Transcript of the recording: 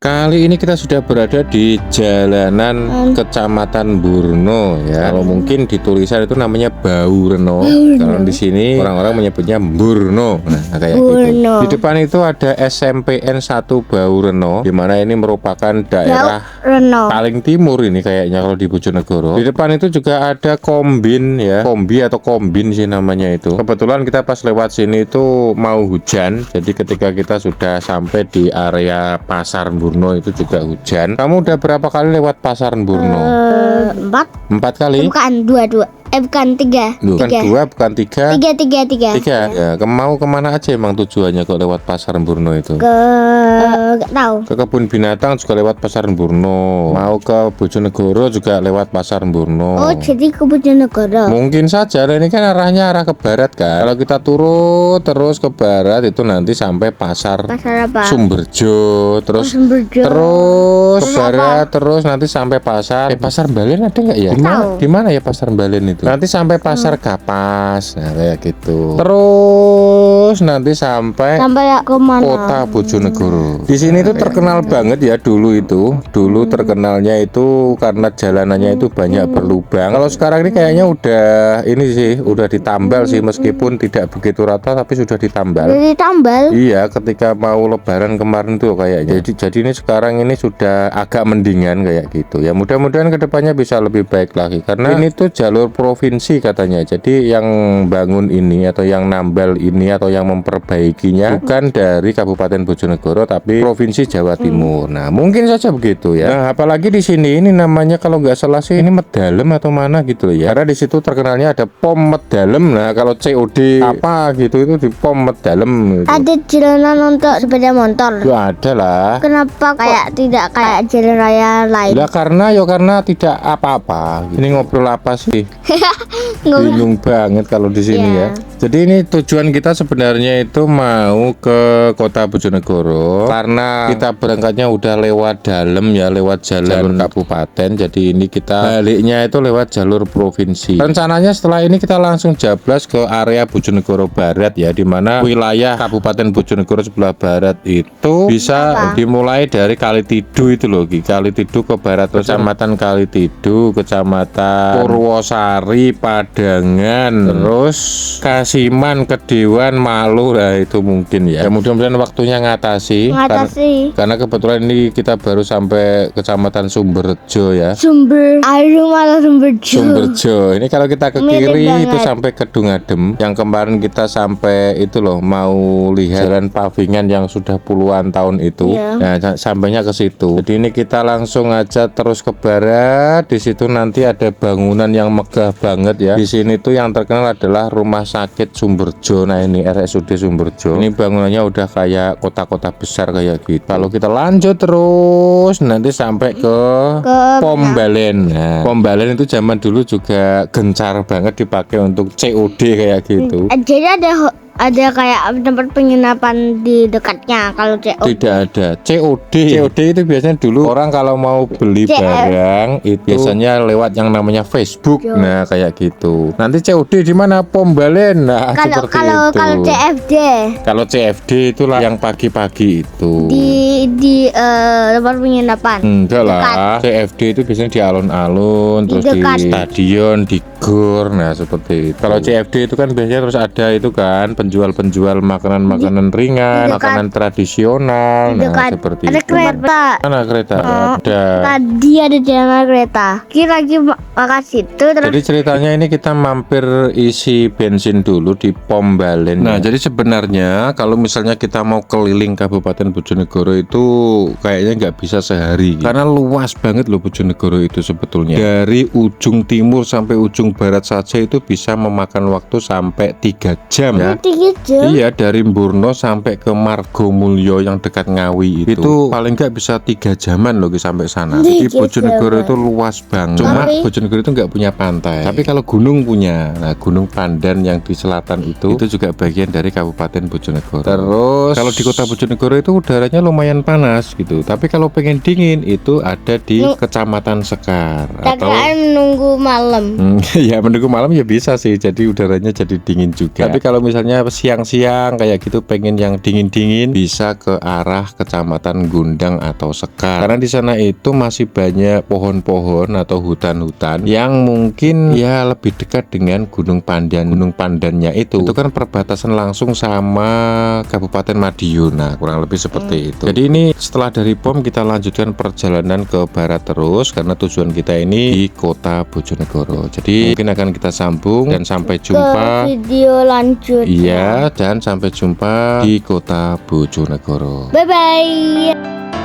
Kali ini kita sudah berada di jalanan Kecamatan Burno ya. Kalau mungkin di tulisan itu namanya Baureno. Kalau di sini orang-orang menyebutnya Burno. Nah, kayak gitu. Di depan itu ada SMPN 1 Baureno, di mana ini merupakan daerah paling timur ini kayaknya kalau di Bojonegoro. Di depan itu juga ada kombin ya, kombi atau kombin sih namanya itu. Kebetulan kita pas lewat sini itu mau hujan, jadi ketika kita sudah sampai di area Pasar Burno itu juga hujan. Kamu udah berapa kali lewat Pasar Burno? 4 kali? Bukan 2. Bukan 3. Bukan 2, bukan 3. 3. Ya, mau kemana aja emang tujuannya kalau lewat Pasar Burno itu? Gak tahu. Ke kebun binatang juga lewat Pasar Burno. Mau ke Bojonegoro juga lewat Pasar Burno. Oh, jadi ke Bojonegoro. Mungkin saja, ini kan arahnya arah ke barat kan. Kalau kita turun terus ke barat itu nanti sampai Pasar apa? Sumberjo, terus Sumberjo. terus ke barat, terus nanti sampai Pasar Pasar Balen ada nggak ya? Di mana ya Pasar Balen itu? Nanti sampai Pasar Kapas, nah kayak gitu. Terus nanti sampai ke mana? Kota Bojonegoro. Di sini tuh terkenal banget ya dulu itu. Dulu terkenalnya itu karena jalanannya itu banyak berlubang. Kalau sekarang ini kayaknya udah ini sih, udah ditambal sih meskipun tidak begitu rata tapi sudah ditambal. Jadi tambal. Iya, ketika mau Lebaran kemarin tuh kayaknya. Jadi ini sekarang ini sudah agak mendingan kayak gitu. Ya mudah-mudahan kedepannya bisa lebih baik lagi karena ini tuh jalur provinsi katanya. Jadi yang bangun ini atau yang nambal ini atau yang memperbaikinya bukan dari Kabupaten Bojonegoro tapi Provinsi Jawa Timur. Nah, mungkin saja begitu ya. Nah, apalagi di sini ini namanya kalau nggak salah sih ini Medalem atau mana gitu ya. Karena di situ terkenalnya ada Pom Medalem. Nah, kalau COD apa gitu itu di Pom Medalem gitu. Ada jalanan untuk sepeda motor. Ya ada lah. Kenapa tidak kayak jalan raya lain? Ya karena tidak apa-apa. Ini ngobrol apa sih? Bingung banget kalau di sini ya. Jadi ini tujuan kita sebenarnya itu mau ke Kota Bojonegoro karena kita berangkatnya udah lewat dalam ya, lewat jalur kabupaten. Jadi ini kita baliknya itu lewat jalur provinsi. Rencananya setelah ini kita langsung jablas ke area Bojonegoro Barat ya, di mana wilayah Kabupaten Bojonegoro sebelah barat itu bisa dimulai dari Kalitidu itu loh, Kalitidu ke barat, Kecamatan Kalitidu, Kecamatan Purwosari, Padangan, terus Kasiman, Kedewan, Malu. Nah itu mungkin ya. Mudah-mudahan waktunya ngatasi. Karena kebetulan ini kita baru sampai Kecamatan Sumberjo ya. Sumberjo. Ini kalau kita ke kiri itu sampai Kedungadem. Yang kemarin kita sampai itu loh, mau lihat jalan pavingan yang sudah puluhan tahun itu. Nah, sampainya ke situ. Jadi ini kita langsung aja terus ke barat. Di situ nanti ada bangunan yang megah banget ya. Di sini tuh yang terkenal adalah Rumah Sakit Sumberjo. Nah, ini RSUD Sumberjo. Ini bangunannya udah kayak kota-kota besar kayak gitu. Kalau kita lanjut terus nanti sampai ke Pom Balen. Nah, Pom Balen itu zaman dulu juga gencar banget dipakai untuk COD kayak gitu. Jadi ada kayak tempat penginapan di dekatnya kalau COD. Tidak ada. COD itu biasanya dulu orang kalau mau beli barang itu biasanya lewat yang namanya Facebook. Nah, kayak gitu. Nanti COD di mana? Pom Balen. Nah, seperti itu. Kalau CFD. Kalau CFD itulah yang pagi-pagi itu. Di tempat penginapan. Enggak lah. CFD itu biasanya di alun-alun, terus di stadion, di gor. Nah, seperti itu. Kalau CFD itu kan biasanya terus ada itu kan penjual makanan-makanan ringan, makanan tradisional. Nah, seperti ada itu. Kereta. Mana kereta? Ada. Tadi ada jalan kereta. Lagi makan situ terus. Jadi ceritanya ini kita mampir isi bensin dulu di Pom Balen. Nah, jadi sebenarnya kalau misalnya kita mau keliling Kabupaten Bojonegoro itu kayaknya nggak bisa sehari. Karena luas banget loh Bojonegoro itu sebetulnya. Dari ujung timur sampai ujung barat saja itu bisa memakan waktu sampai 3 jam ya. Iya, dari Burno sampai ke Margomulyo yang dekat Ngawi itu paling nggak bisa 3 jaman loh sampai sana. Jadi Bojonegoro itu luas banget. Cuma Bojonegoro itu nggak punya pantai. Tapi kalau gunung punya. Nah, Gunung Pandan yang di selatan itu juga bagian dari Kabupaten Bojonegoro. Terus kalau di Kota Bojonegoro itu udaranya lumayan panas gitu. Tapi kalau pengen dingin itu ada di Kecamatan Sekar. Atau menunggu malam. Ya menunggu malam ya bisa sih. Jadi udaranya jadi dingin juga. Tapi kalau misalnya siang-siang kayak gitu pengen yang dingin-dingin, bisa ke arah Kecamatan Gundang atau Sekar. Karena di sana itu masih banyak pohon-pohon atau hutan-hutan yang mungkin ya lebih dekat dengan Gunung Pandan. Gunung Pandannya itu kan perbatasan langsung sama Kabupaten Madiun. Nah, kurang lebih seperti itu. Jadi ini setelah dari POM kita lanjutkan perjalanan ke barat terus karena tujuan kita ini di Kota Bojonegoro. Jadi mungkin akan kita sambung dan sampai jumpa ke video lanjut. iya, dan sampai jumpa di Kota Bojonegoro. Bye bye.